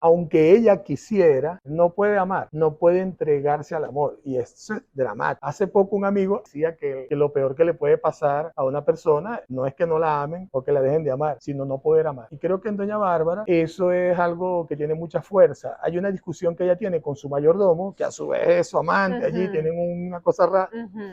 aunque ella quisiera, no puede amar, no puede entregarse al amor. Y eso es dramático. Hace poco un amigo decía que lo peor que le puede pasar a una persona no es que no la amen o que la dejen de amar, sino no poder amar. Y creo que en Doña Bárbara eso es algo que tiene mucha fuerza. Hay una discusión que ella tiene con su mayordomo, que a su vez es su amante, allí tienen una cosa rara,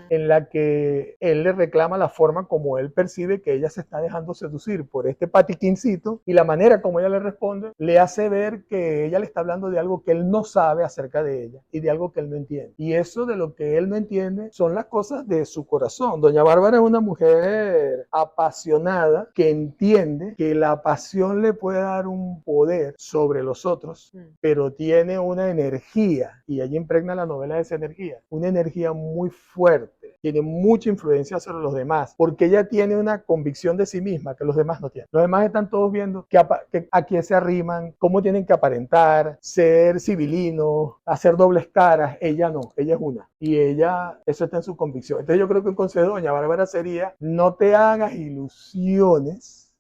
en la que él le reclama la forma como él percibe que ella se está dejando seducir por este patiquincito, y la manera como ella le responde le hace ver que ella le está hablando de algo que él no sabe acerca de ella y de algo que él no entiende. Y eso de lo que él no entiende son las cosas de su corazón. Doña Bárbara es una mujer apasionada que entiende que la pasión le puede dar un poder sobre los otros, pero tiene una energía, y allí impregna la novela de esa energía, una energía muy fuerte, tiene mucha influencia sobre los demás, porque ella tiene una convicción de sí misma que los demás no tienen. Los demás están todos viendo que a quién se arriman, cómo tienen que aparentar, ser civilinos, hacer dobles caras. Ella no, ella es una. Y ella, eso está en su convicción. Entonces yo creo que un consejo de Doña Bárbara sería: no te hagas ilusiones,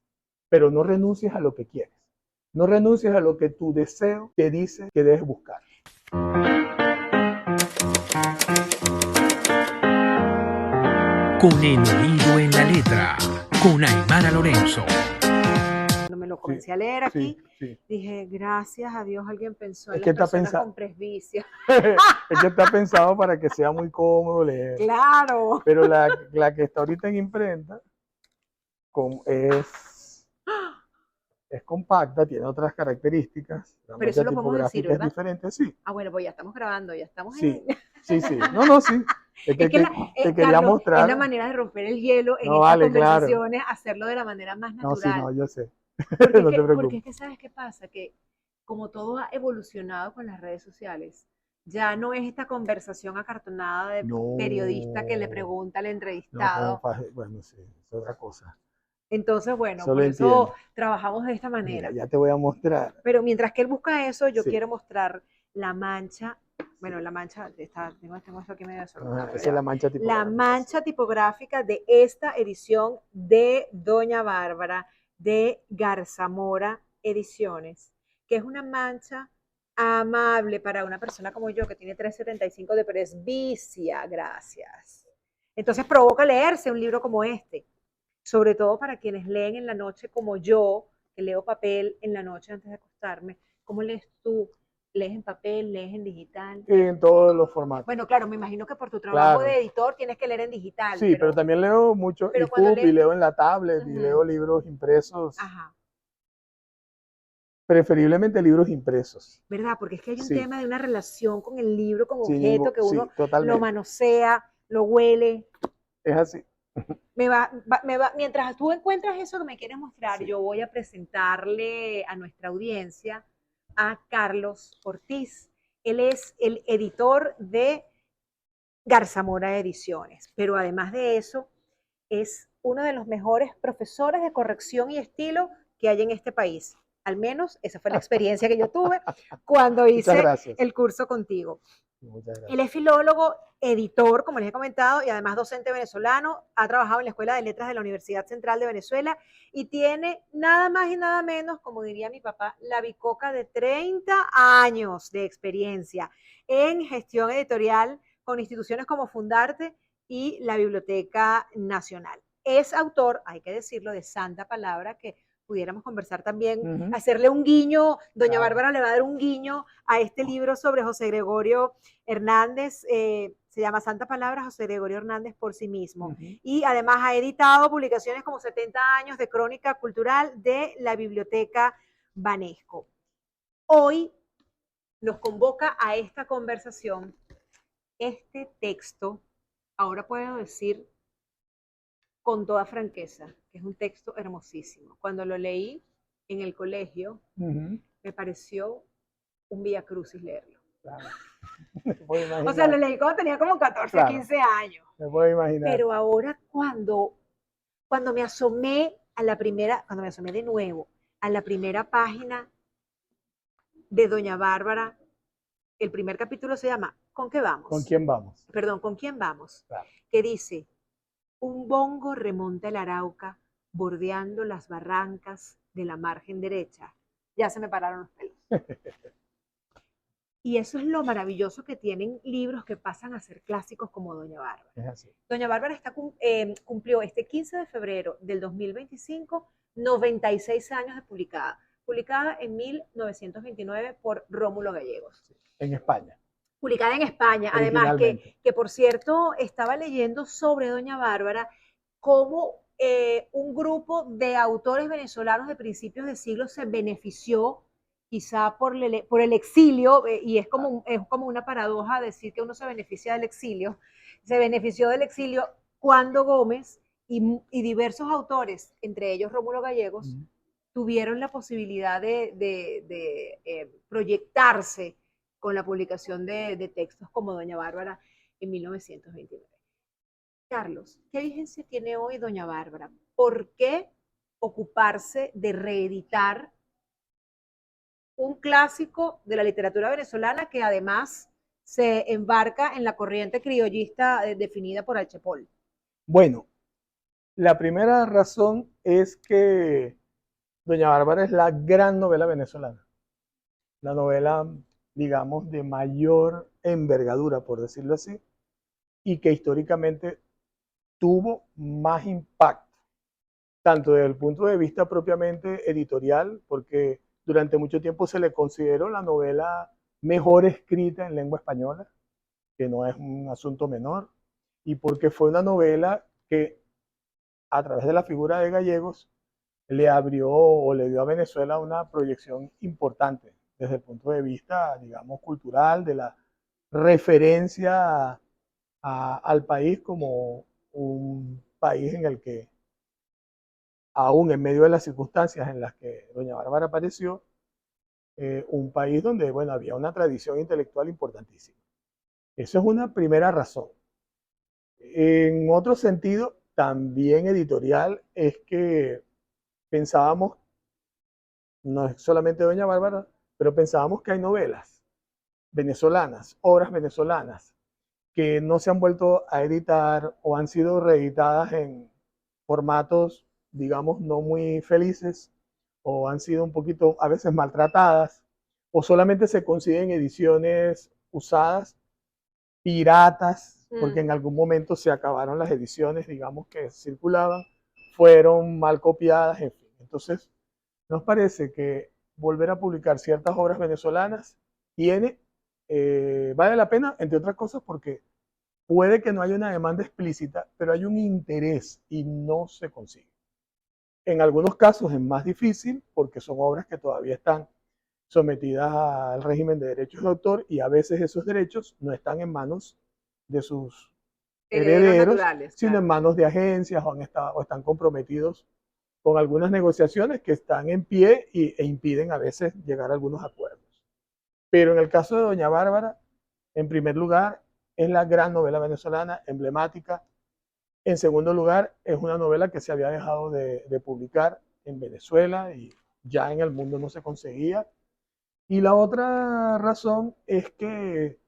pero no renuncies a lo que quieres. No renuncies a lo que tu deseo te dice que debes buscar. Con el oído en la letra, con Aymara Lorenzo. Cuando me lo comencé a leer aquí, dije, gracias a Dios alguien pensó en las personas con presbicia. Es que está pensado para que sea muy cómodo leer. Claro. Pero la que está ahorita en imprenta es compacta, tiene otras características. La pero eso lo podemos decir, ¿verdad? Es diferente, sí. Ah, bueno, pues ya estamos grabando, ya estamos sí, en... Sí. No, sí. Es que te quería mostrar. Es la manera de romper el hielo en estas conversaciones, hacerlo de la manera más natural. No, yo sé. Porque, no te preocupes. porque es que, ¿sabes qué pasa? Que como todo ha evolucionado con las redes sociales, ya no es esta conversación acartonada de periodista que le pregunta al entrevistado. Bueno, sí, es otra cosa. Entonces, bueno, por eso trabajamos de esta manera. Mira, ya te voy a mostrar. Pero mientras que él busca eso, yo quiero mostrar la mancha. Bueno, la mancha, tengo esto aquí medio desordenado. Esa es la mancha tipográfica. La mancha tipográfica de esta edición de Doña Bárbara, de Garzamora Ediciones, que es una mancha amable para una persona como yo, que tiene 3,75 de presbicia, gracias. Entonces provoca leerse un libro como este, sobre todo para quienes leen en la noche como yo, que leo papel en la noche antes de acostarme. ¿Cómo lees tú? ¿Lees en papel? ¿Lees en digital? En todos los formatos. Bueno, claro, me imagino que por tu trabajo de editor tienes que leer en digital. Sí, pero también leo mucho EPUB y leo en la tablet y leo libros impresos. Ajá. Preferiblemente libros impresos. ¿Verdad? Porque es que hay un tema de una relación con el libro como objeto, que uno totalmente lo manosea, lo huele. Es así. Mientras tú encuentras eso que me quieres mostrar, yo voy a presentarle a nuestra audiencia a Carlos Ortiz. Él es el editor de Garzamora Ediciones, pero además de eso, es uno de los mejores profesores de corrección y estilo que hay en este país. Al menos esa fue la experiencia que yo tuve cuando hice el curso contigo. Él es filólogo, editor, como les he comentado, y además docente venezolano. Ha trabajado en la Escuela de Letras de la Universidad Central de Venezuela y tiene nada más y nada menos, como diría mi papá, la bicoca de 30 años de experiencia en gestión editorial con instituciones como Fundarte y la Biblioteca Nacional. Es autor, hay que decirlo, de Santa Palabra, que pudiéramos conversar también, hacerle un guiño, doña Bárbara le va a dar un guiño a este libro sobre José Gregorio Hernández, se llama Santa Palabra, José Gregorio Hernández por sí mismo. Y además ha editado publicaciones como 70 años de crónica cultural de la Biblioteca Banesco. Hoy nos convoca a esta conversación este texto, ahora puedo decir con toda franqueza, que es un texto hermosísimo. Cuando lo leí en el colegio, me pareció un vía crucis leerlo. Claro. O sea, lo leí cuando tenía como 14, 15 años. Me puedo imaginar. Pero ahora cuando me asomé a la primera, cuando me asomé de nuevo a la primera página de Doña Bárbara, el primer capítulo se llama ¿Con qué vamos? ¿Con quién vamos? Perdón, ¿con quién vamos? Claro. Que dice: un bongo remonta el Arauca, bordeando las barrancas de la margen derecha. Ya se me pararon los pelos. Y eso es lo maravilloso que tienen libros que pasan a ser clásicos como Doña Bárbara. Es así. Doña Bárbara cumplió este 15 de febrero del 2025 96 años de publicada en 1929 por Rómulo Gallegos. En España. Publicada en España, además que por cierto, estaba leyendo sobre Doña Bárbara cómo un grupo de autores venezolanos de principios de siglo se benefició quizá por el exilio, y es como una paradoja decir que uno se beneficia del exilio, se benefició del exilio cuando Gómez y diversos autores, entre ellos Rómulo Gallegos, tuvieron la posibilidad de proyectarse con la publicación de textos como Doña Bárbara en 1929. Carlos, ¿qué vigencia tiene hoy Doña Bárbara? ¿Por qué ocuparse de reeditar un clásico de la literatura venezolana que además se embarca en la corriente criollista definida por Alchepol? Bueno, la primera razón es que Doña Bárbara es la gran novela venezolana, la novela, digamos, de mayor envergadura, por decirlo así, y que históricamente tuvo más impacto, tanto desde el punto de vista propiamente editorial, porque durante mucho tiempo se le consideró la novela mejor escrita en lengua española, que no es un asunto menor, y porque fue una novela que a través de la figura de Gallegos le abrió o le dio a Venezuela una proyección importante desde el punto de vista, digamos, cultural, de la referencia al país como un país en el que, aún en medio de las circunstancias en las que Doña Bárbara apareció, un país donde, bueno, había una tradición intelectual importantísima. Eso es una primera razón. En otro sentido, también editorial, es que pensábamos, no es solamente Doña Bárbara, pero pensábamos que hay novelas venezolanas, obras venezolanas, que no se han vuelto a editar o han sido reeditadas en formatos, digamos, no muy felices, o han sido un poquito a veces maltratadas, o solamente se consiguen ediciones usadas, piratas, porque en algún momento se acabaron las ediciones, digamos, que circulaban, fueron mal copiadas, en fin. Entonces, nos parece que volver a publicar ciertas obras venezolanas vale la pena, entre otras cosas, porque puede que no haya una demanda explícita, pero hay un interés y no se consigue. En algunos casos es más difícil porque son obras que todavía están sometidas al régimen de derechos de autor y a veces esos derechos no están en manos de sus herederos, sino claro, en manos de agencias o están comprometidos con algunas negociaciones que están en pie e impiden a veces llegar a algunos acuerdos. Pero en el caso de Doña Bárbara, en primer lugar, es la gran novela venezolana, emblemática. En segundo lugar, es una novela que se había dejado de publicar en Venezuela y ya en el mundo no se conseguía. Y la otra razón es que,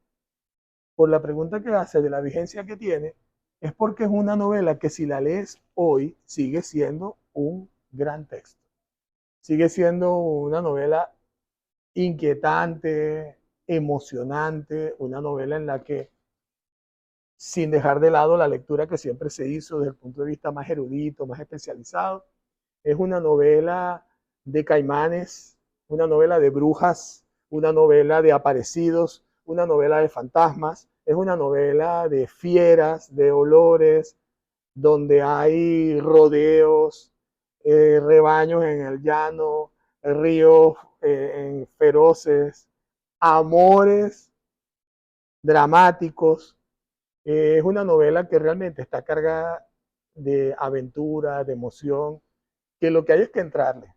por la pregunta que hace de la vigencia que tiene, es porque es una novela que si la lees hoy sigue siendo un gran texto. Sigue siendo una novela inquietante, emocionante, una novela en la que, sin dejar de lado la lectura que siempre se hizo desde el punto de vista más erudito, más especializado, es una novela de caimanes, una novela de brujas, una novela de aparecidos, una novela de fantasmas, es una novela de fieras, de olores, donde hay rodeos, rebaños en el llano, ríos feroces, amores dramáticos. Es una novela que realmente está cargada de aventura, de emoción, que lo que hay es que entrarle,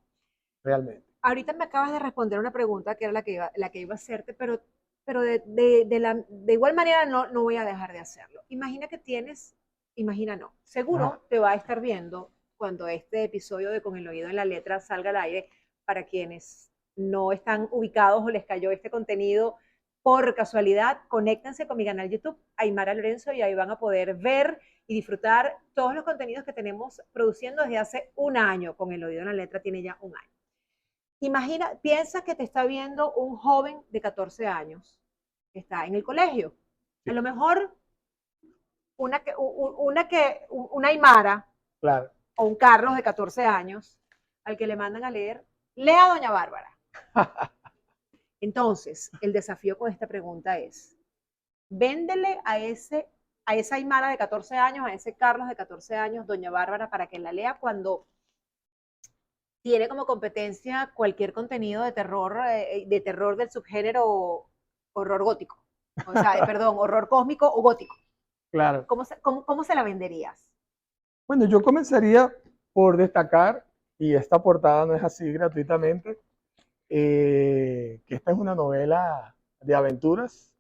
realmente. Ahorita me acabas de responder una pregunta que era la que iba a hacerte, pero de igual manera no voy a dejar de hacerlo. Imagina no, seguro te va a estar viendo cuando este episodio de Con el oído en la letra salga al aire. Para quienes no están ubicados o les cayó este contenido por casualidad, conéctense con mi canal YouTube, Aymara Lorenzo, y ahí van a poder ver y disfrutar todos los contenidos que tenemos produciendo desde hace un año. Con el oído en la letra tiene ya un año. piensa que te está viendo un joven de 14 años que está en el colegio. A lo mejor una Aymara Claro. o un Carlos de 14 años al que le mandan a leer, lea a Doña Bárbara. Entonces, el desafío con esta pregunta es, véndele a esa Aymara de 14 años, a ese Carlos de 14 años, Doña Bárbara, para que la lea cuando tiene como competencia cualquier contenido de terror del subgénero horror gótico. O sea, perdón, horror cósmico o gótico. Claro. ¿Cómo se la venderías? Bueno, yo comenzaría por destacar, y esta portada no es así gratuitamente, que esta es una novela de aventuras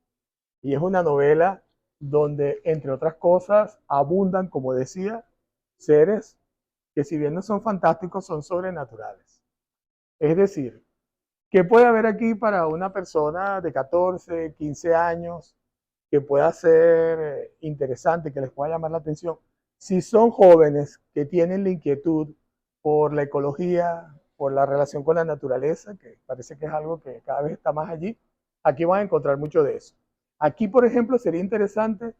y es una novela donde, entre otras cosas, abundan, como decía, seres que si bien no son fantásticos, son sobrenaturales. Es decir, ¿qué puede haber aquí para una persona de 14, 15 años que pueda ser interesante, que les pueda llamar la atención? Si son jóvenes que tienen la inquietud por la ecología, por la relación con la naturaleza, que parece que es algo que cada vez está más allí, aquí van a encontrar mucho de eso. Aquí, por ejemplo, sería interesante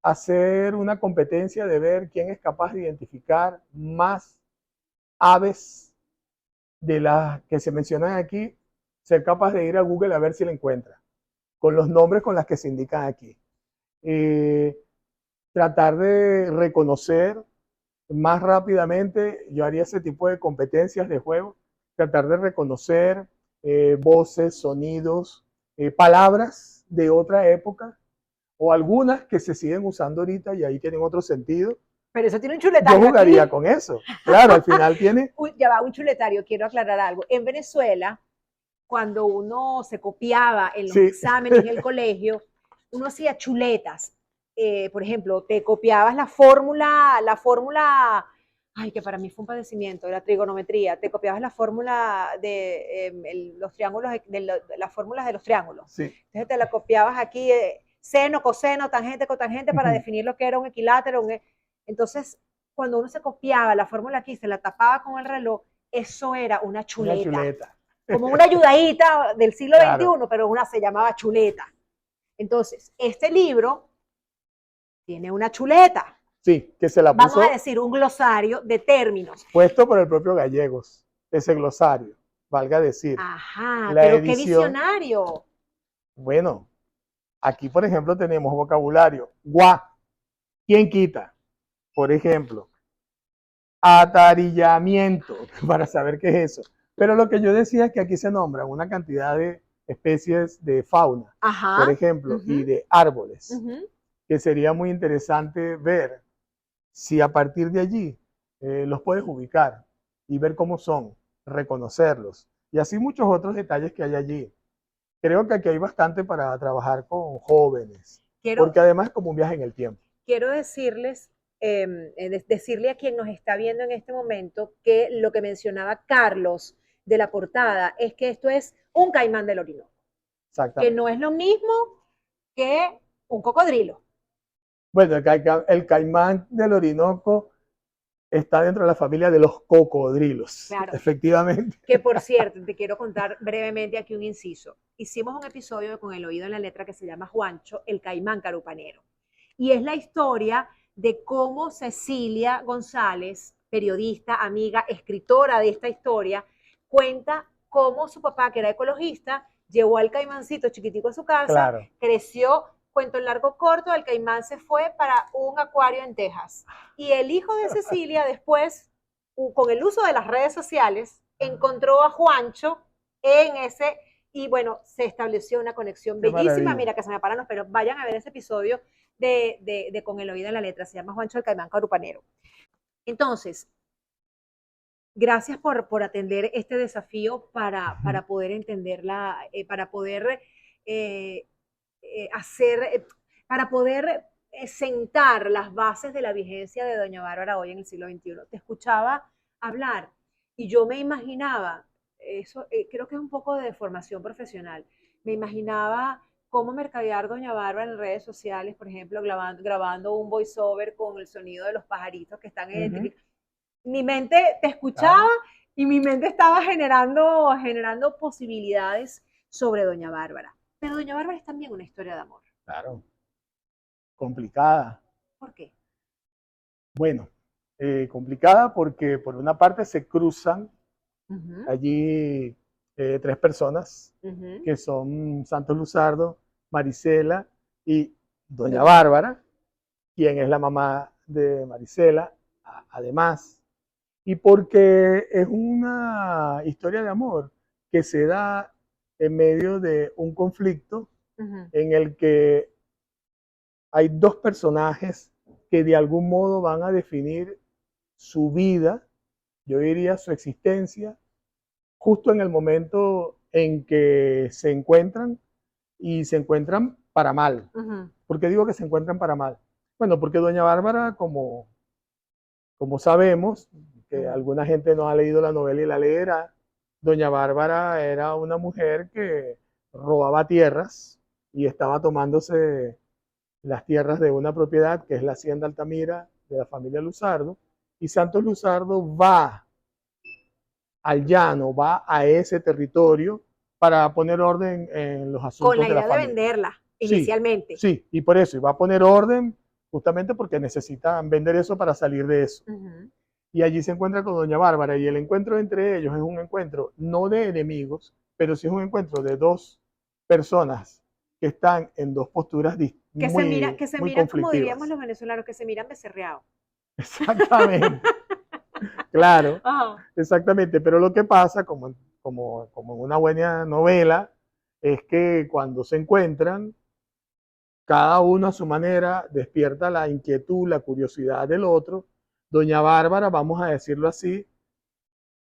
hacer una competencia de ver quién es capaz de identificar más aves de las que se mencionan aquí, ser capaz de ir a Google a ver si la encuentra, con los nombres con las que se indican aquí. Tratar de reconocer más rápidamente, yo haría ese tipo de competencias de juego, tratar de reconocer voces, sonidos, palabras de otra época, o algunas que se siguen usando ahorita y ahí tienen otro sentido. Pero eso tiene un chuletario. Yo jugaría aquí con eso. Claro, al final tiene. Ya va, un chuletario, quiero aclarar algo. En Venezuela, cuando uno se copiaba en los exámenes en el colegio, uno hacía chuletas. Por ejemplo, te copiabas la fórmula, ay, que para mí fue un padecimiento, de la trigonometría, te copiabas la fórmula de los triángulos, las fórmulas de los triángulos. Sí. Entonces te la copiabas aquí, seno, coseno, tangente, cotangente, para definir lo que era un equilátero. Entonces, cuando uno se copiaba la fórmula aquí, se la tapaba con el reloj, eso era una chuleta. Una chuleta. Como una ayudadita del siglo Claro. XXI, pero se llamaba chuleta. Entonces, este libro tiene una chuleta. Sí, que se la puso. Vamos a decir un glosario de términos. Puesto por el propio Gallegos, ese glosario, valga decir. Ajá, la pero edición, qué visionario. Bueno, aquí por ejemplo tenemos vocabulario. Gua, ¿quién quita? Por ejemplo, atarillamiento, para saber qué es eso. Pero lo que yo decía es que aquí se nombran una cantidad de especies de fauna, Ajá. por ejemplo, y de árboles, que sería muy interesante ver si a partir de allí los puedes ubicar y ver cómo son, reconocerlos, y así muchos otros detalles que hay allí. Creo que aquí hay bastante para trabajar con jóvenes, porque además es como un viaje en el tiempo. Quiero decirles, decirle a quien nos está viendo en este momento que lo que mencionaba Carlos de la portada es que esto es un caimán del Orinoco. Exactamente. Que no es lo mismo que un cocodrilo. Bueno, el caimán del Orinoco está dentro de la familia de los cocodrilos, claro. Efectivamente. Que por cierto, te quiero contar brevemente aquí un inciso. Hicimos un episodio con el oído en la letra que se llama Juancho, el caimán carupanero. Y es la historia de cómo Cecilia González, periodista, amiga, escritora de esta historia, cuenta cómo su papá, que era ecologista, llevó al caimancito chiquitico a su casa, claro. Creció, cuento en largo corto, el caimán se fue para un acuario en Texas. Y el hijo de Cecilia después, con el uso de las redes sociales, encontró a Juancho en ese, y bueno, se estableció una conexión bellísima. Mira que se me paran los pelos, vayan a ver ese episodio de Con el oído en la letra, se llama Juancho el caimán carupanero. Entonces, gracias por atender este desafío para poder entenderla, para poder para poder sentar las bases de la vigencia de Doña Bárbara hoy en el siglo XXI. Te escuchaba hablar y yo me imaginaba, eso creo que es un poco de formación profesional, me imaginaba cómo mercadear Doña Bárbara en redes sociales, por ejemplo, grabando un voiceover con el sonido de los pajaritos que están identificados. Mi mente te escuchaba Y mi mente estaba generando posibilidades sobre Doña Bárbara. Pero Doña Bárbara es también una historia de amor. Claro, complicada. ¿Por qué? Bueno, complicada porque por una parte se cruzan Ujú, allí tres personas ujú. que son Santos Luzardo, Marisela y Doña Doña Bárbara. Bárbara, quien es la mamá de Marisela, además, y porque es una historia de amor que se da en medio de un conflicto Ujú. en el que hay dos personajes que de algún modo van a definir su vida, yo diría su existencia, justo en el momento en que se encuentran y se encuentran para mal. Ujú. ¿Por qué digo que se encuentran para mal? Bueno, porque Doña Bárbara, como sabemos, que Ujú. alguna gente no ha leído la novela y la leerá, Doña Bárbara era una mujer que robaba tierras y estaba tomándose las tierras de una propiedad que es la Hacienda Altamira de la familia Luzardo, y Santos Luzardo va al llano, va a ese territorio para poner orden en los Con asuntos la de la idea de familia. venderla Sí, inicialmente. sí, y por eso, y va a poner orden justamente porque necesitan vender eso para salir de eso. Ujú. Y allí se encuentra con Doña Bárbara y el encuentro entre ellos es un encuentro no de enemigos, pero sí es un encuentro de dos personas que están en dos posturas Que muy, se muy miran como diríamos conflictivas. los venezolanos, que se miran becerreados. Exactamente, claro, Ajá. exactamente. Pero lo que pasa, como en una buena novela, es que cuando se encuentran, cada uno a su manera despierta la inquietud, la curiosidad del otro. Doña Bárbara, vamos a decirlo así,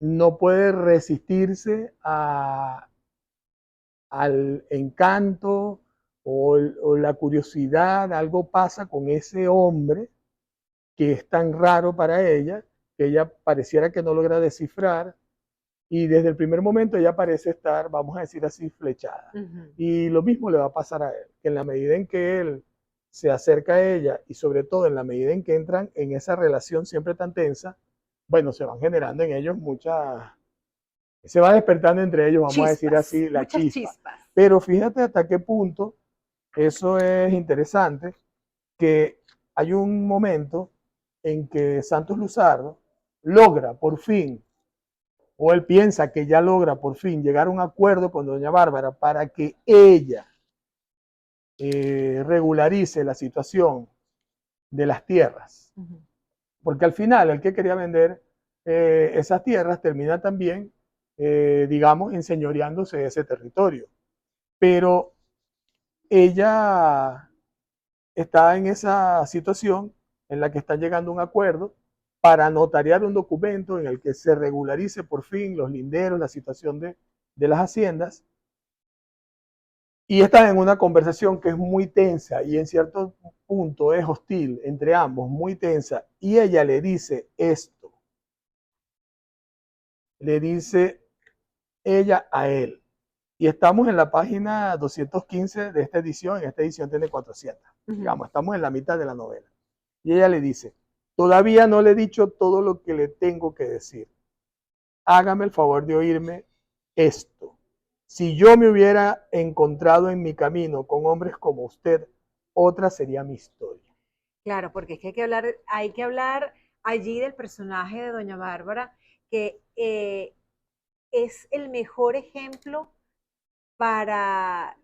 no puede resistirse al encanto o la curiosidad, algo pasa con ese hombre que es tan raro para ella, que ella pareciera que no logra descifrar, y desde el primer momento ella parece estar, vamos a decir así, flechada. Ujú. Y lo mismo le va a pasar a él, que en la medida en que él se acerca a ella y sobre todo en la medida en que entran en esa relación siempre tan tensa, bueno, se van generando en ellos muchas, se va despertando entre ellos, vamos a decir Chispas, así, la muchas chispa. chispas. Pero fíjate hasta qué punto eso es interesante, que hay un momento en que Santos Luzardo logra por fin, o él piensa que ya logra por fin llegar a un acuerdo con doña Bárbara para que ella regularice la situación de las tierras. Ujú. Porque al final el que quería vender esas tierras termina también, digamos, enseñoreándose de ese territorio. Pero ella está en esa situación en la que están llegando a un acuerdo para notariar un documento en el que se regularice por fin los linderos, la situación de las haciendas, y están en una conversación que es muy tensa y en cierto punto es hostil entre ambos, muy tensa, y ella le dice esto, le dice ella a él. Y estamos en la página 215 de esta edición, en esta edición tiene 400. Ujú. Digamos, estamos en la mitad de la novela. Y ella le dice, todavía no le he dicho todo lo que le tengo que decir. Hágame el favor de oírme esto. Si yo me hubiera encontrado en mi camino con hombres como usted, otra sería mi historia. Claro, porque es que hay que hablar allí del personaje de Doña Bárbara, que es el mejor ejemplo para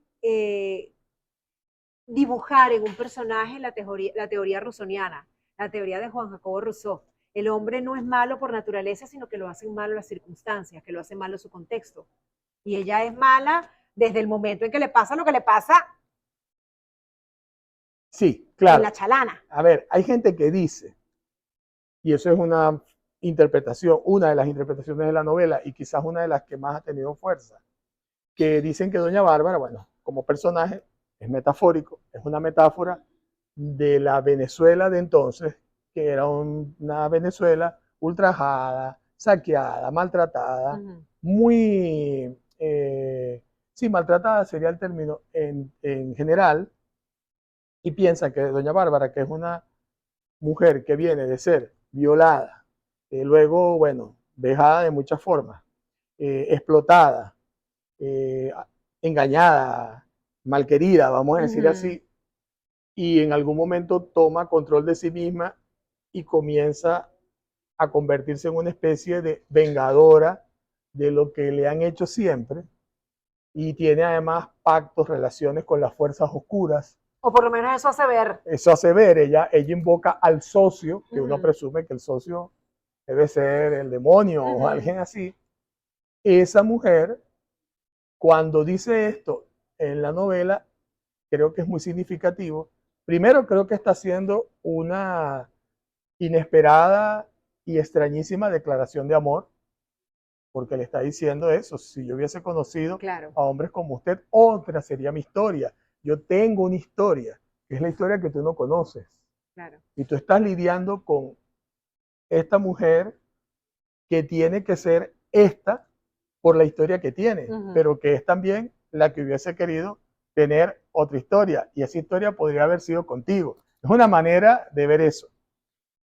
dibujar en un personaje la teoría rusoniana, la teoría de Juan Jacobo Rousseau. El hombre no es malo por naturaleza, sino que lo hacen malo las circunstancias, que lo hacen malo su contexto. Y ella es mala desde el momento en que le pasa lo que le pasa Sí, en la claro. chalana. A ver, hay gente que dice, y eso es una interpretación, una de las interpretaciones de la novela y quizás una de las que más ha tenido fuerza, que dicen que Doña Bárbara, bueno, como personaje es metafórico, es una metáfora de la Venezuela de entonces, que era una Venezuela ultrajada, saqueada, maltratada, Ujú. muy, sí, maltratada sería el término en general, y piensa que Doña Bárbara, que es una mujer que viene de ser violada, luego, bueno, vejada de muchas formas, explotada, eh, engañada, malquerida, vamos a decir así, y en algún momento toma control de sí misma y comienza a convertirse en una especie de vengadora de lo que le han hecho siempre, y tiene además pactos, relaciones con las fuerzas oscuras. O por lo menos eso hace ver. Eso hace ver, ella invoca al socio, que uno presume que el socio debe ser el demonio o alguien así. Esa mujer, cuando dice esto en la novela, creo que es muy significativo. Primero, creo que está haciendo una inesperada y extrañísima declaración de amor, porque le está diciendo eso: si yo hubiese conocido a hombres como usted, otra sería mi historia. Yo tengo una historia, que es la historia que tú no conoces. Claro. Y tú estás lidiando con esta mujer que tiene que ser esta por la historia que tiene, pero que es también la que hubiese querido tener otra historia, y esa historia podría haber sido contigo. Es una manera de ver eso.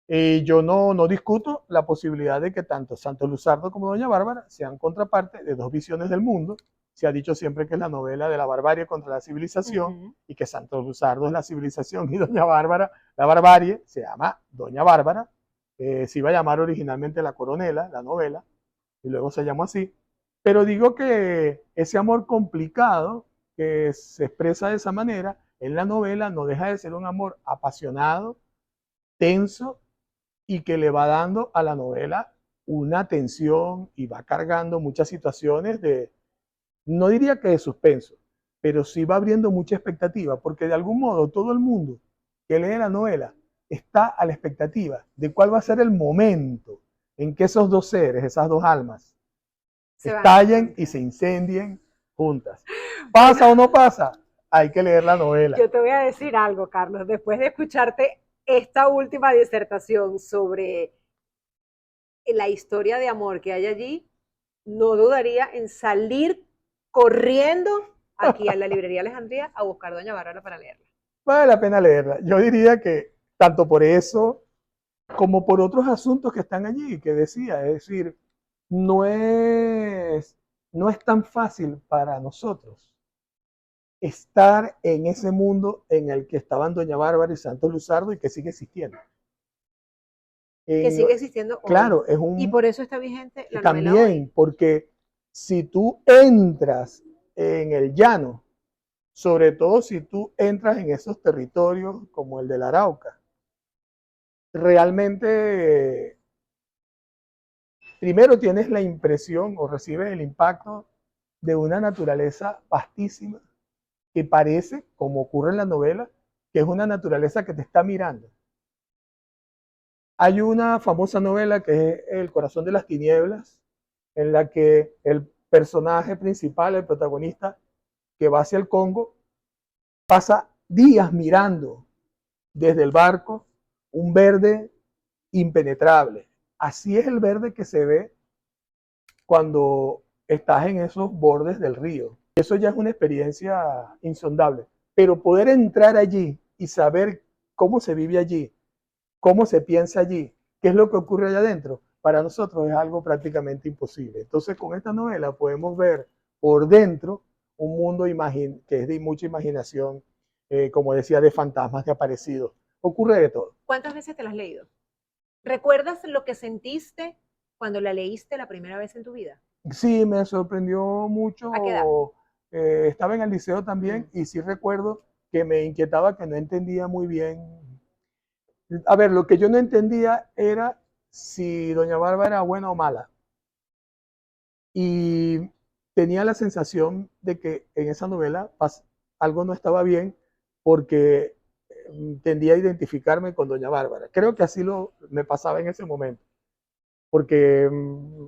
Y yo no discuto la posibilidad de que tanto Santos Luzardo como Doña Bárbara sean contraparte de dos visiones del mundo. Se ha dicho siempre que es la novela de la barbarie contra la civilización, y que Santos Luzardo es la civilización y Doña Bárbara la barbarie. Se llama Doña Bárbara, se iba a llamar originalmente La Coronela, la novela, y luego se llamó así. Pero digo que ese amor complicado que se expresa de esa manera en la novela no deja de ser un amor apasionado, tenso, y que le va dando a la novela una tensión y va cargando muchas situaciones de, no diría que de suspenso, pero sí va abriendo mucha expectativa, porque de algún modo todo el mundo que lee la novela está a la expectativa de cuál va a ser el momento en que esos dos seres, esas dos almas, estallen y se incendien juntas. ¿Pasa o no pasa? Hay que leer la novela. Yo te voy a decir algo, Carlos, después de escucharte esta última disertación sobre la historia de amor que hay allí, no dudaría en salir corriendo aquí a la librería Alejandría a buscar Doña Bárbara para leerla. Vale la pena leerla. Yo diría que tanto por eso como por otros asuntos que están allí, que decía, es decir, no es tan fácil para nosotros estar en ese mundo en el que estaban Doña Bárbara y Santos Luzardo, y que sigue existiendo. Que sigue existiendo hoy. Claro, es un... Y por eso está vigente la también, novela hoy. porque si tú entras en el llano, sobre todo si tú entras en esos territorios como el del Arauca, realmente primero tienes la impresión o recibes el impacto de una naturaleza vastísima que parece, como ocurre en la novela, que es una naturaleza que te está mirando. Hay una famosa novela que es El corazón de las tinieblas, en la que el personaje principal, el protagonista, que va hacia el Congo, pasa días mirando desde el barco un verde impenetrable. Así es el verde que se ve cuando estás en esos bordes del río. Eso ya es una experiencia insondable. Pero poder entrar allí y saber cómo se vive allí, cómo se piensa allí, qué es lo que ocurre allá adentro, para nosotros es algo prácticamente imposible. Entonces, con esta novela podemos ver por dentro un mundo que es de mucha imaginación, como decía, de fantasmas, de aparecidos. Ocurre de todo. ¿Cuántas veces te la has leído? ¿Recuerdas lo que sentiste cuando la leíste la primera vez en tu vida? Sí, me sorprendió mucho. ¿A qué edad? Estaba en el liceo también, y sí recuerdo que me inquietaba, que no entendía muy bien. A ver, lo que yo no entendía era si Doña Bárbara era buena o mala. Y tenía la sensación de que en esa novela algo no estaba bien, porque tendía a identificarme con Doña Bárbara. Creo que así me pasaba en ese momento, porque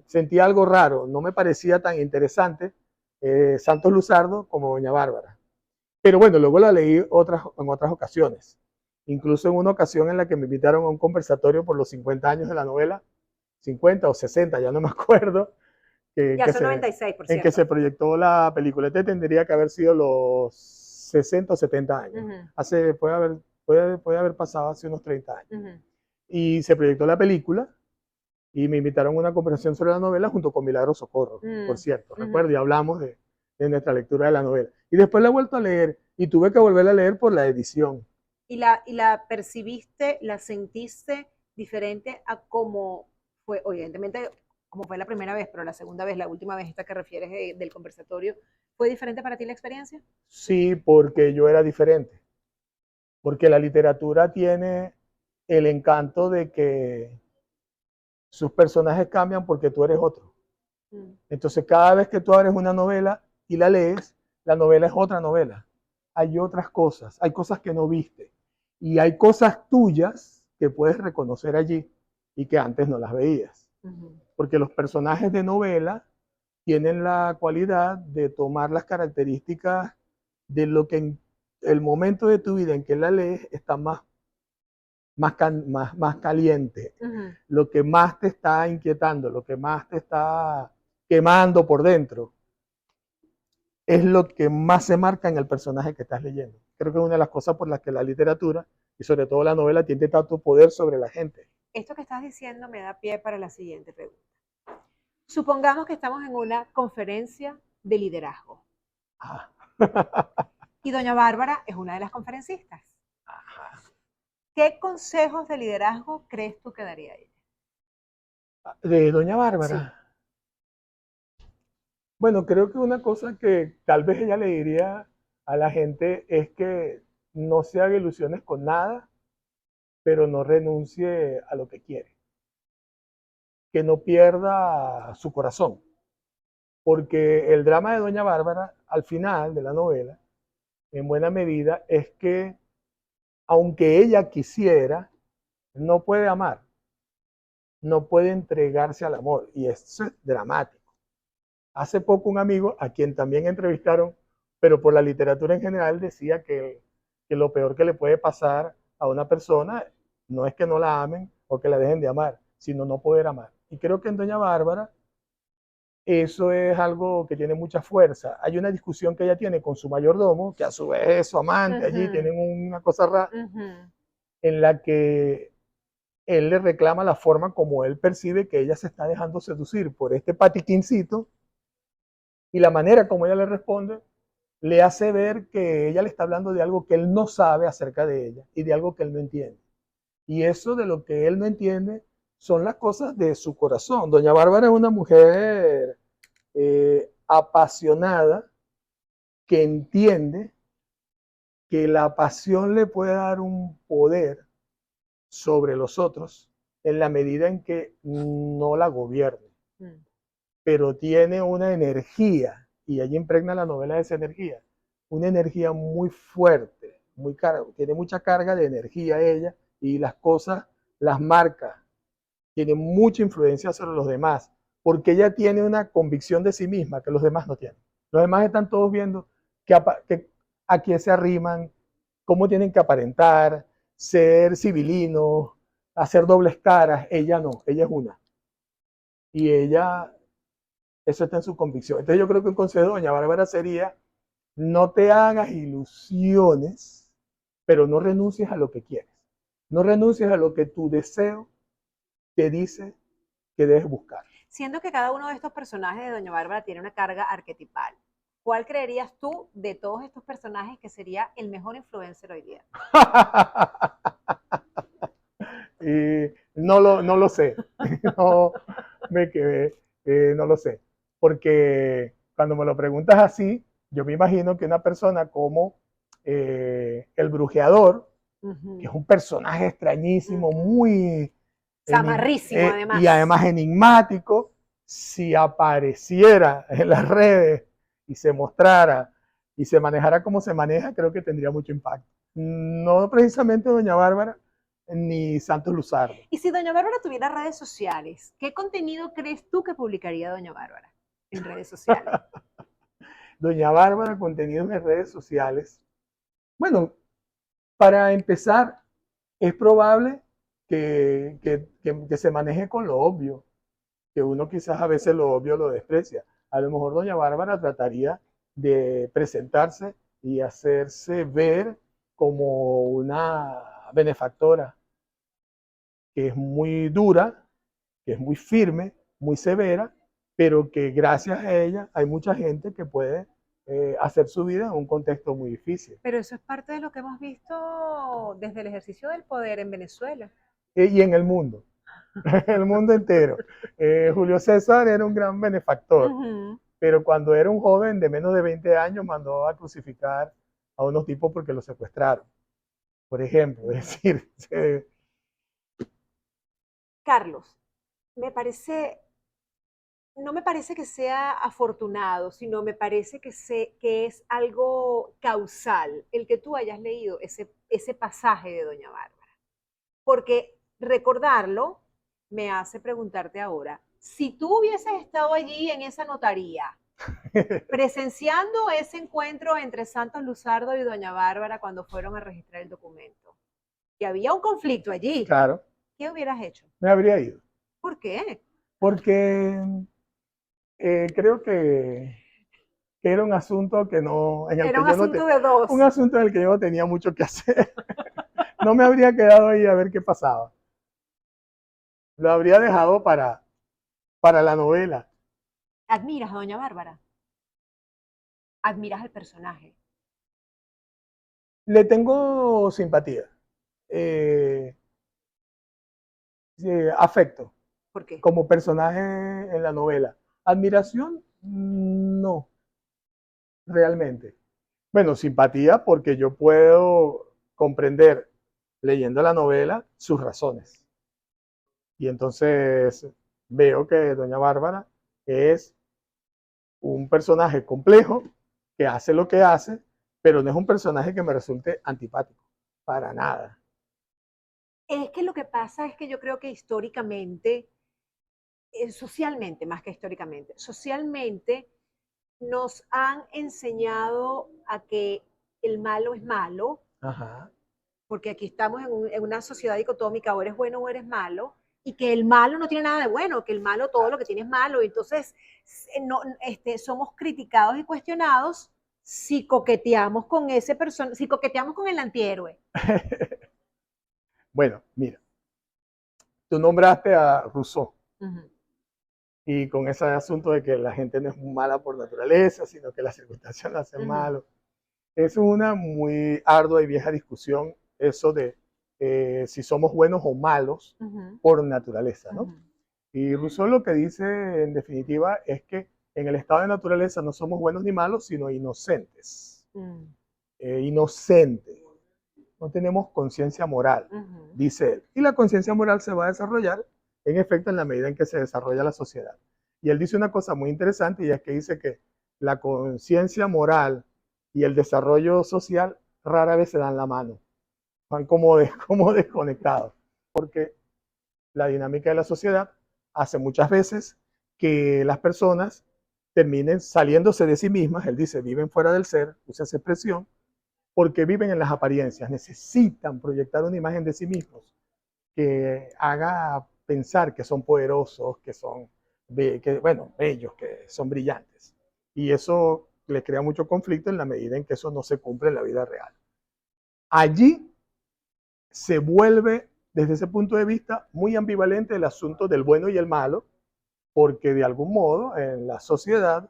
sentía algo raro, no me parecía tan interesante Santos Luzardo como Doña Bárbara. Pero bueno, luego la leí en otras ocasiones, incluso en una ocasión en la que me invitaron a un conversatorio por los 50 años de la novela, 50 o 60, ya no me acuerdo, Ya son 96, por en cierto. que se proyectó la película. Este tendría que haber sido los 60 o 70 años. Puede haber pasado hace unos 30 años. Y se proyectó la película, y me invitaron a una conversación sobre la novela junto con Milagro Socorro, por cierto, recuerdo, y hablamos de nuestra lectura de la novela. Y después la he vuelto a leer y tuve que volverla a leer por la edición. ¿Y la percibiste, la sentiste diferente a como fue, evidentemente, como fue la primera vez, pero la segunda vez, la última vez esta que refieres del conversatorio, ¿fue diferente para ti la experiencia? Sí, porque yo era diferente. Porque la literatura tiene el encanto de que sus personajes cambian porque tú eres otro. Entonces, cada vez que tú abres una novela y la lees, la novela es otra novela. Hay otras cosas, hay cosas que no viste. Y hay cosas tuyas que puedes reconocer allí y que antes no las veías. Porque los personajes de novela tienen la cualidad de tomar las características de lo que en el momento de tu vida en que la lees está más caliente, lo que más te está inquietando, lo que más te está quemando por dentro, es lo que más se marca en el personaje que estás leyendo. Creo que es una de las cosas por las que la literatura, y sobre todo la novela, tiene tanto poder sobre la gente. Esto que estás diciendo me da pie para la siguiente pregunta. Supongamos que estamos en una conferencia de liderazgo. Ah. Y doña Bárbara es una de las conferencistas. ¿Qué consejos de liderazgo crees tú que daría ella? De doña Bárbara. Sí. Bueno, creo que una cosa que tal vez ella le diría a la gente es que no se haga ilusiones con nada, pero no renuncie a lo que quiere. Que no pierda su corazón. Porque el drama de doña Bárbara, al final de la novela, en buena medida, es que aunque ella quisiera, no puede amar, no puede entregarse al amor, y eso es dramático. Hace poco un amigo, a quien también entrevistaron, pero por la literatura en general, decía que lo peor que le puede pasar a una persona no es que no la amen o que la dejen de amar, sino no poder amar. Y creo que en doña Bárbara eso es algo que tiene mucha fuerza. Hay una discusión que ella tiene con su mayordomo, que a su vez es su amante, allí tienen una cosa rara, en la que él le reclama la forma como él percibe que ella se está dejando seducir por este patiquincito, y la manera como ella le responde le hace ver que ella le está hablando de algo que él no sabe acerca de ella y de algo que él no entiende. Y eso de lo que él no entiende son las cosas de su corazón. Doña Bárbara es una mujer apasionada que entiende que la pasión le puede dar un poder sobre los otros en la medida en que no la gobierne, pero tiene una energía, y allí impregna la novela esa energía, una energía muy fuerte, tiene mucha carga de energía ella, y las cosas las marca, tiene mucha influencia sobre los demás, porque ella tiene una convicción de sí misma que los demás no tienen. Los demás están todos viendo a quién se arriman, cómo tienen que aparentar, ser civilinos, hacer dobles caras. Ella no, ella es una. Y ella, eso está en su convicción. Entonces yo creo que un consejo de doña Bárbara sería, no te hagas ilusiones, pero no renuncies a lo que quieres. No renuncies a lo que tu deseo te dice que debes buscar. Siendo que cada uno de estos personajes de doña Bárbara tiene una carga arquetipal, ¿cuál creerías tú de todos estos personajes que sería el mejor influencer hoy día? Y no lo sé, no me quedé, no lo sé, porque cuando me lo preguntas así, yo me imagino que una persona como el Brujeador, que es un personaje extrañísimo, muy Zamarrísimo, además. y además enigmático, si apareciera en las redes y se mostrara y se manejara como se maneja, creo que tendría mucho impacto. No precisamente doña Bárbara ni Santos Luzardo. Y si doña Bárbara tuviera redes sociales, ¿qué contenido crees tú que publicaría doña Bárbara en redes sociales? Doña Bárbara, contenidos en redes sociales. Bueno, para empezar, es probable que se maneje con lo obvio, que uno quizás a veces lo obvio lo desprecia. A lo mejor doña Bárbara trataría de presentarse y hacerse ver como una benefactora que es muy dura, que es muy firme, muy severa, pero que gracias a ella hay mucha gente que puede hacer su vida en un contexto muy difícil. Pero eso es parte de lo que hemos visto desde el ejercicio del poder en Venezuela. Y en el mundo, el mundo entero. Julio César era un gran benefactor, pero cuando era un joven de menos de 20 años mandó a crucificar a unos tipos porque los secuestraron, por ejemplo. Es decir, Carlos, me parece, no me parece que sea afortunado, sino me parece que es algo causal el que tú hayas leído ese pasaje de Doña Bárbara. Porque recordarlo me hace preguntarte ahora, si tú hubieses estado allí en esa notaría, presenciando ese encuentro entre Santos Luzardo y Doña Bárbara cuando fueron a registrar el documento, y había un conflicto allí, claro, ¿qué hubieras hecho? me habría ido. ¿Por qué? Porque creo que era un asunto que no, en el Era que un yo no asunto de dos. un asunto en el que yo no tenía mucho que hacer. No me habría quedado ahí a ver qué pasaba. Lo habría dejado para la novela. ¿Admiras a Doña Bárbara? ¿Admiras al personaje? Le tengo simpatía, eh, afecto, ¿Por qué? como personaje en la novela. Admiración, no, realmente. Bueno, simpatía porque yo puedo comprender, leyendo la novela, sus razones. Y entonces veo que Doña Bárbara es un personaje complejo que hace lo que hace, pero no es un personaje que me resulte antipático, para nada. Es que lo que pasa es que yo creo que históricamente, socialmente, más que históricamente, socialmente nos han enseñado a que el malo es malo, Ajá. porque aquí estamos en una sociedad dicotómica, o eres bueno o eres malo, y que el malo no tiene nada de bueno, que el malo todo lo que tiene es malo, y entonces no, somos criticados y cuestionados si coqueteamos con ese persona, si coqueteamos con el antihéroe. Bueno, mira, tú nombraste a Rousseau Ujú. y con ese asunto de que la gente no es mala por naturaleza, sino que las circunstancias la hacen Ujú. malo. Es una muy ardua y vieja discusión eso de si somos buenos o malos Ujú. por naturaleza, ¿no? Ujú. Y Rousseau lo que dice en definitiva es que en el estado de naturaleza no somos buenos ni malos, sino inocentes. Mm. Inocentes. No tenemos conciencia moral, Ujú. dice él. Y la conciencia moral se va a desarrollar, en efecto, en la medida en que se desarrolla la sociedad. Y él dice una cosa muy interesante, y es que dice que la conciencia moral y el desarrollo social rara vez se dan la mano. Van como desconectados. Porque la dinámica de la sociedad hace muchas veces que las personas terminen saliéndose de sí mismas. Él dice, viven fuera del ser, usa esa expresión, porque viven en las apariencias, necesitan proyectar una imagen de sí mismos que haga pensar que son poderosos, que son, bueno, bellos, que son brillantes. Y eso les crea mucho conflicto en la medida en que eso no se cumple en la vida real. Allí se vuelve, desde ese punto de vista, muy ambivalente el asunto del bueno y el malo, porque de algún modo en la sociedad,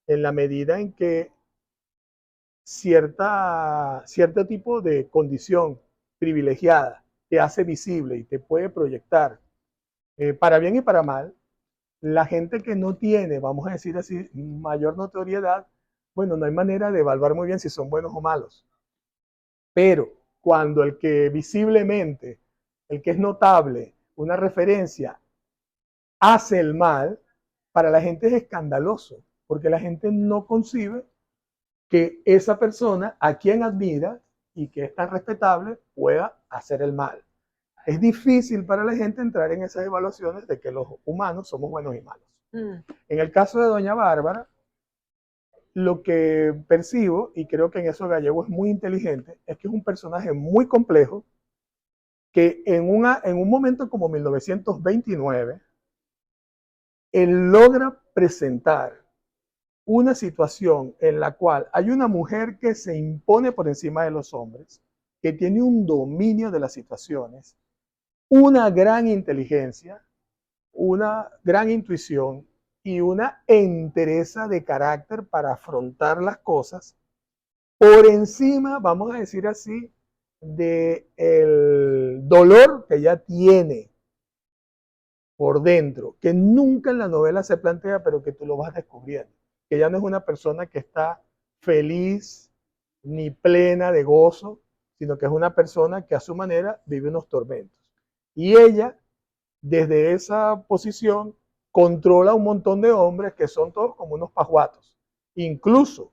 en la medida en que cierto tipo de condición privilegiada te hace visible y te puede proyectar para bien y para mal, la gente que no tiene, vamos a decir así, mayor notoriedad, bueno, no hay manera de evaluar muy bien si son buenos o malos. Pero cuando el que visiblemente, el que es notable, una referencia, hace el mal, para la gente es escandaloso, porque la gente no concibe que esa persona a quien admira y que es tan respetable pueda hacer el mal. Es difícil para la gente entrar en esas evaluaciones de que los humanos somos buenos y malos. Mm. En el caso de Doña Bárbara, lo que percibo, y creo que en eso Gallego es muy inteligente, es que es un personaje muy complejo que en un momento como 1929, él logra presentar una situación en la cual hay una mujer que se impone por encima de los hombres, que tiene un dominio de las situaciones, una gran inteligencia, una gran intuición y una entereza de carácter para afrontar las cosas por encima, vamos a decir así, del dolor que ella tiene por dentro, que nunca en la novela se plantea, pero que tú lo vas descubriendo. Que ella no es una persona que está feliz ni plena de gozo, sino que es una persona que a su manera vive unos tormentos. Y ella, desde esa posición, controla un montón de hombres que son todos como unos pajuatos. Incluso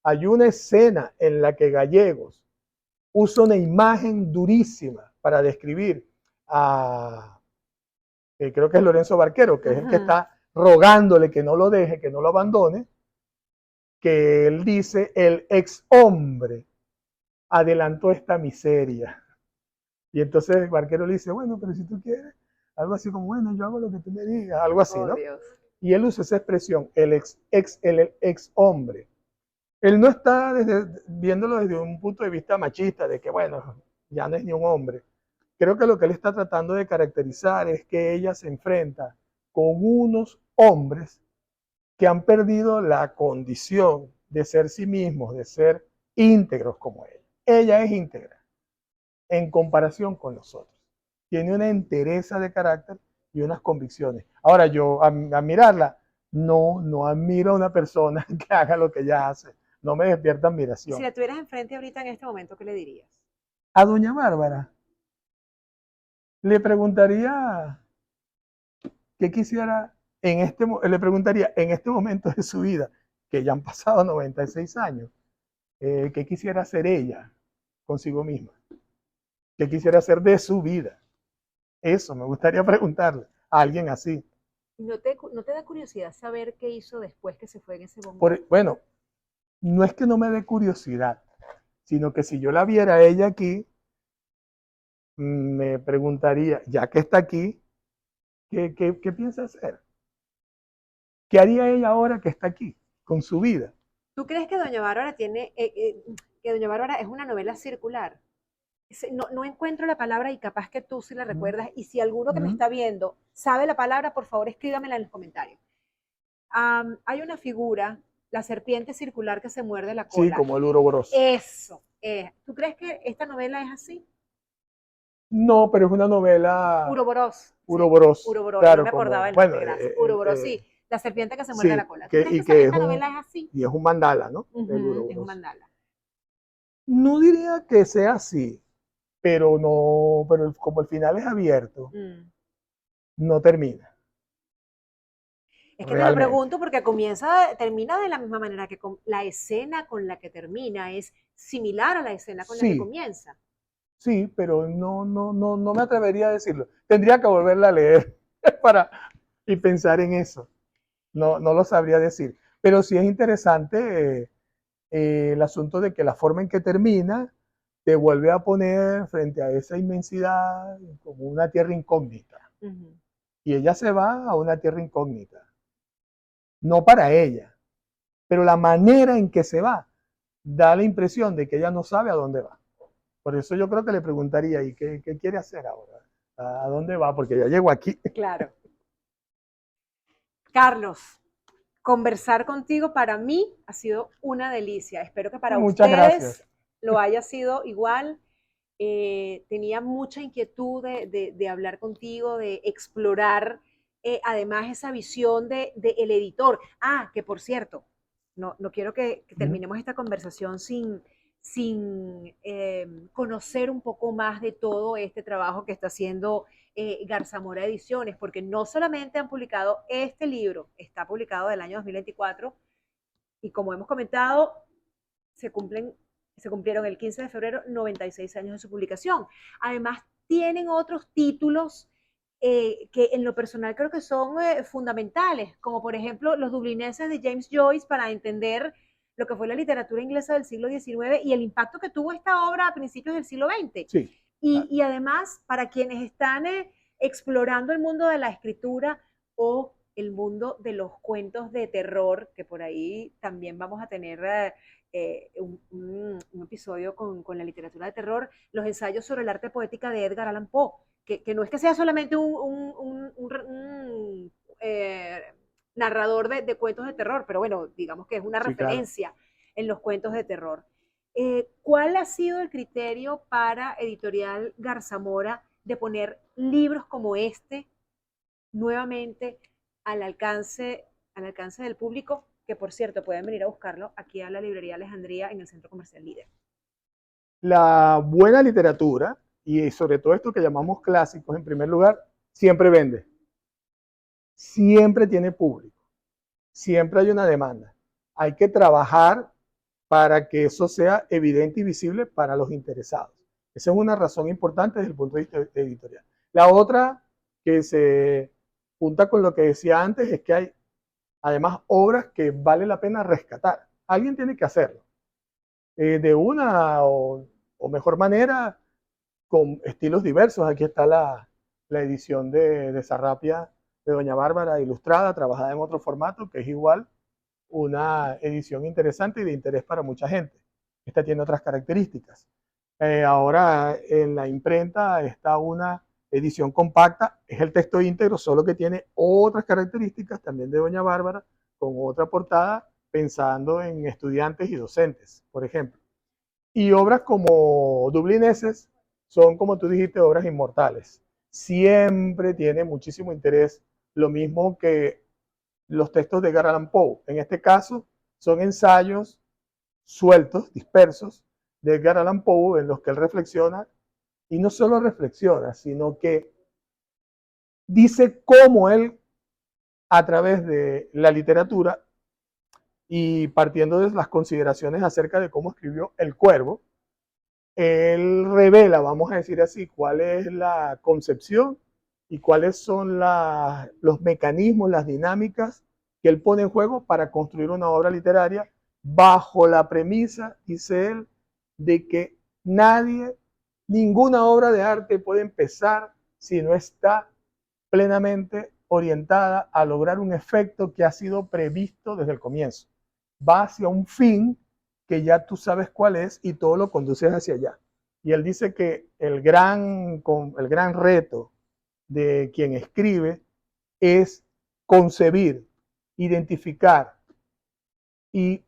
hay una escena en la que Gallegos usa una imagen durísima para describir a, creo que es Lorenzo Barquero, que es el que está rogándole que no lo deje, que no lo abandone, que él dice, el ex hombre adelantó esta miseria. Y entonces Barquero le dice, bueno, pero si tú quieres, algo así como, bueno, yo hago lo que tú me digas, algo así, ¿no? Dios. Y él usa esa expresión, el ex hombre. Él no está viéndolo desde un punto de vista machista, de que, bueno, ya no es ni un hombre. Creo que lo que él está tratando de caracterizar es que ella se enfrenta con unos hombres que han perdido la condición de ser sí mismos, de ser íntegros como ella. Ella es íntegra en comparación con nosotros. Tiene una entereza de carácter y unas convicciones. Ahora, yo a mirarla, no admiro a una persona que haga lo que ella hace. No me despierta Y admiración. si la tuvieras enfrente ahorita en este momento, ¿qué le dirías? A doña Bárbara le preguntaría qué quisiera le preguntaría en este momento de su vida, que ya han pasado 96 años, qué quisiera hacer ella consigo misma, qué quisiera hacer de su vida. Eso me gustaría preguntarle a alguien así. ¿No te da curiosidad saber qué hizo después que se fue en ese momento? Bueno, no es que no me dé curiosidad, sino que si yo la viera a ella aquí, me preguntaría, ya que está aquí, ¿qué piensa hacer? ¿Qué haría ella ahora que está aquí, con su vida? ¿Tú crees que Doña Bárbara que Doña Bárbara es una novela circular? No encuentro la palabra y capaz que tú sí la recuerdas. Y si alguno que me está viendo sabe la palabra, por favor escríbamela en los comentarios. Hay una figura, la serpiente circular que se muerde la cola. Sí, como el Uroboros. Eso. ¿Tú crees que esta novela es así? No, pero es una novela. Uroboros. Uroboros. Sí. Uroboros, Claro, no me acordaba como, el bueno, nombre, gracias. Uroboros, sí. La serpiente que se muerde sí, la cola. ¿Tú crees que esta novela es así? y es un mandala, ¿no? El Es un Uroboros. mandala. No diría que sea así, pero no, pero como el final es abierto, no termina. Es que te lo pregunto porque termina de la misma manera que la escena con la que termina es similar a la escena con la que comienza. Sí, pero no me atrevería a decirlo. Tendría que volverla a leer y pensar en eso. No lo sabría decir. Pero sí es interesante el asunto de que la forma en que termina te vuelve a poner frente a esa inmensidad como una tierra incógnita. Y ella se va a una tierra incógnita. No para ella, pero la manera en que se va da la impresión de que ella no sabe a dónde va. Por eso yo creo que le preguntaría, ¿y qué quiere hacer ahora? ¿A dónde va? Porque ya llegó aquí. Claro. Carlos, conversar contigo para mí ha sido una delicia. Espero que para Muchas ustedes gracias. lo haya sido igual. Tenía mucha inquietud de hablar contigo, de explorar además esa visión el editor. Que por cierto, no quiero que terminemos esta conversación sin conocer un poco más de todo este trabajo que está haciendo Garzamora Ediciones, porque no solamente han publicado este libro, está publicado del año 2024, y como hemos comentado, se cumplieron el 15 de febrero 96 años de su publicación. Además, tienen otros títulos que en lo personal creo que son fundamentales, como por ejemplo Los Dublineses de James Joyce, para entender lo que fue la literatura inglesa del siglo XIX y el impacto que tuvo esta obra a principios del siglo XX. Sí. Y además, para quienes están explorando el mundo de la escritura o el mundo de los cuentos de terror, que por ahí también vamos a tener un episodio con la literatura de terror, los ensayos sobre el arte poética de Edgar Allan Poe, que no es que sea solamente narrador de cuentos de terror, pero bueno, digamos que es una Sí, claro. referencia en los cuentos de terror. ¿Cuál ha sido el criterio para Editorial Garzamora de poner libros como este nuevamente al alcance del público? Que por cierto, pueden venir a buscarlo aquí a la librería Alejandría en el Centro Comercial Líder. La buena literatura, y sobre todo esto que llamamos clásicos, en primer lugar, siempre vende. Siempre tiene público. Siempre hay una demanda. Hay que trabajar para que eso sea evidente y visible para los interesados. Esa es una razón importante desde el punto de vista editorial. La otra que se junta con lo que decía antes es que hay además obras que vale la pena rescatar. Alguien tiene que hacerlo. De una o mejor manera, con estilos diversos. Aquí está la edición de Sarrapia de Doña Bárbara ilustrada, trabajada en otro formato, que es igual una edición interesante y de interés para mucha gente. Esta tiene otras características. Ahora en la imprenta está una edición compacta, es el texto íntegro, solo que tiene otras características también de Doña Bárbara, con otra portada, pensando en estudiantes y docentes, por ejemplo. Y obras como Dublineses son, como tú dijiste, obras inmortales. Siempre tiene muchísimo interés, lo mismo que los textos de Edgar Allan Poe. En este caso, son ensayos sueltos, dispersos, de Edgar Allan Poe, en los que él reflexiona, y no solo reflexiona, sino que dice cómo él, a través de la literatura, y partiendo de las consideraciones acerca de cómo escribió El Cuervo, él revela, vamos a decir así, cuál es la concepción y cuáles son los mecanismos, las dinámicas que él pone en juego para construir una obra literaria bajo la premisa, dice él, de que ninguna obra de arte puede empezar si no está plenamente orientada a lograr un efecto que ha sido previsto desde el comienzo. Va hacia un fin que ya tú sabes cuál es y todo lo conduces hacia allá. Y él dice que el gran reto de quien escribe es concebir, identificar y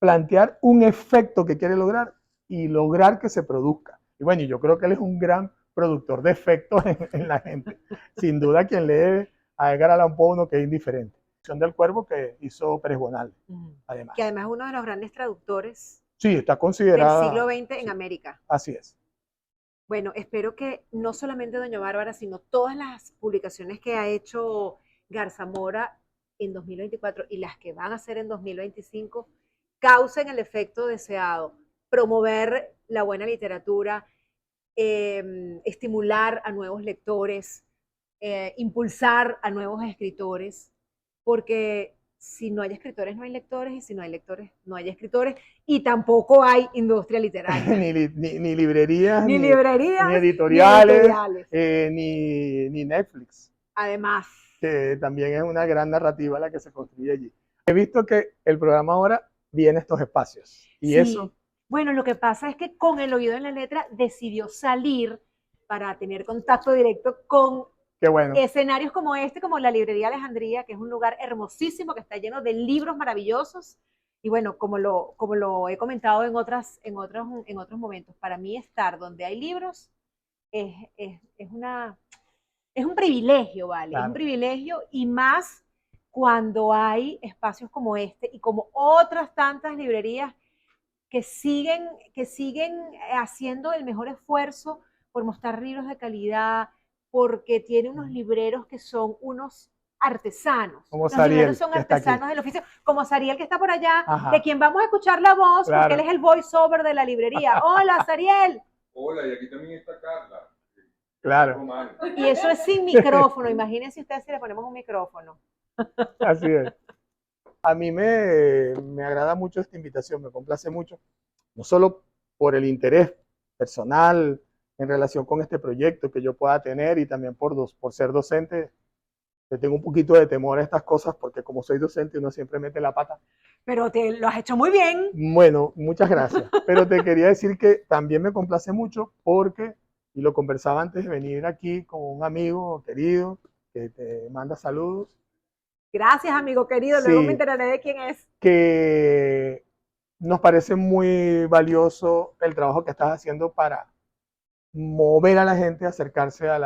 plantear un efecto que quiere lograr y lograr que se produzca. Y bueno, yo creo que él es un gran productor de efectos en la gente. Sin duda, quien lee a Edgar Allan Poe no queda indiferente. Del Cuervo que hizo Pérez Bonal, además. Que además es uno de los grandes traductores sí, está considerada, del siglo XX en sí, América. Así es. Bueno, espero que no solamente Doña Bárbara, sino todas las publicaciones que ha hecho Garzamora en 2024 y las que van a hacer en 2025 causen el efecto deseado, promover la buena literatura, estimular a nuevos lectores, impulsar a nuevos escritores, porque si no hay escritores no hay lectores y si no hay lectores no hay escritores y tampoco hay industria literaria. ni librerías, ni librerías, ni editoriales, ni Netflix. Además. Que también es una gran narrativa la que se construye allí. He visto que el programa ahora viene a estos espacios. Y sí. eso... Bueno, lo que pasa es que con El Oído en la Letra decidió salir para tener contacto directo con Qué bueno. escenarios como este, como la librería Alejandría, que es un lugar hermosísimo, que está lleno de libros maravillosos. Y bueno, como lo he comentado en otros momentos, para mí estar donde hay libros es un privilegio, ¿vale? Claro. Es un privilegio y más cuando hay espacios como este y como otras tantas librerías que siguen haciendo el mejor esfuerzo por mostrar libros de calidad, porque tiene unos libreros que son unos artesanos. Como los Sariel, libreros son artesanos del oficio, como Sariel que está por allá, Ajá, de quien vamos a escuchar la voz, claro, porque él es el voiceover de la librería. Hola, Sariel. Hola, y aquí también está Carla. Claro. Y eso es sin micrófono, imagínense ustedes si le ponemos un micrófono. Así es. A mí me agrada mucho esta invitación, me complace mucho, no solo por el interés personal en relación con este proyecto que yo pueda tener y también por ser docente. Le tengo un poquito de temor a estas cosas porque como soy docente uno siempre mete la pata. Pero te lo has hecho muy bien. Bueno, muchas gracias. Pero te quería decir que también me complace mucho porque y lo conversaba antes de venir aquí con un amigo querido que te manda saludos, Gracias, amigo querido. Luego me sí, enteraré de quién es. que nos parece muy valioso el trabajo que estás haciendo para mover a la gente a acercarse a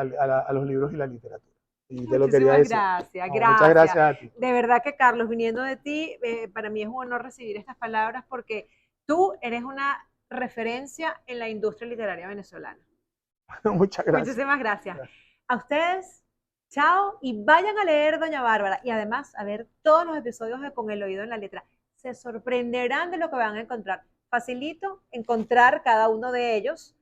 los libros y la literatura. Y te lo quería Muchísimas decir. gracias, No, muchas gracias. gracias a ti. De verdad que, Carlos, viniendo de ti, para mí es un honor recibir estas palabras porque tú eres una referencia en la industria literaria venezolana. Muchas gracias. Muchísimas gracias. Gracias. A ustedes, chao, y vayan a leer Doña Bárbara y además a ver todos los episodios de Con el oído en la letra. Se sorprenderán de lo que van a encontrar. Facilito encontrar cada uno de ellos.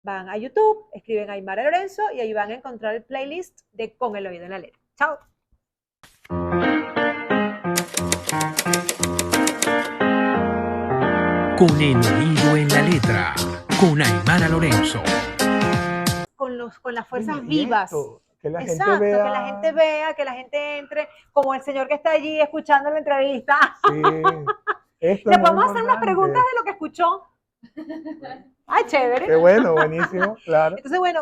Van a YouTube, escriben Aymara Lorenzo y ahí van a encontrar el playlist de Con el oído en la letra. Chao. Con el oído en la letra, con Aymara Lorenzo. Con las fuerzas Y vivas. esto, que la Exacto, gente vea. que la gente vea, que la gente entre, como el señor que está allí escuchando la entrevista. Sí, esto Le es muy podemos hacer unas importante. preguntas de lo que escuchó. Ay, chévere. Qué bueno, buenísimo, claro. Entonces, bueno,